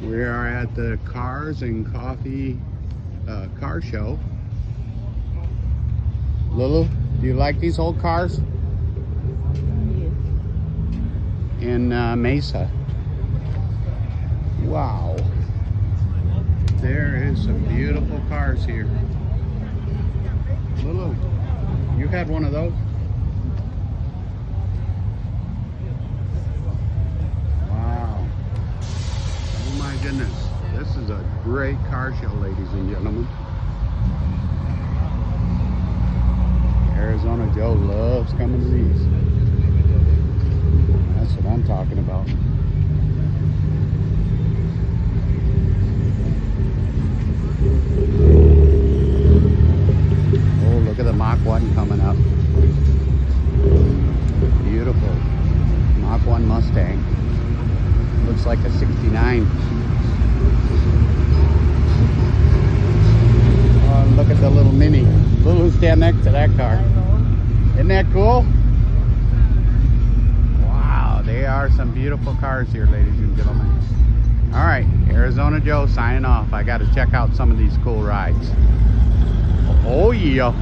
We are at the Cars and Coffee car show. Lulu, do you like these old cars? In Mesa. Wow. There is some beautiful cars here. Lulu, you had one of those? Wow. Oh my goodness. This is a great car show, ladies and gentlemen. Arizona Joe loves coming to these. That's what I'm talking about. Oh, look at the Mach 1 coming up. Beautiful. Mach 1 Mustang. Looks like a 69. Oh, look at the little Mini. Lulu, stand next to that car. Isn't that cool? Wow, they are some beautiful cars here, ladies and gentlemen. All right, Arizona Joe signing off. I got to check out some of these cool rides. Oh yeah.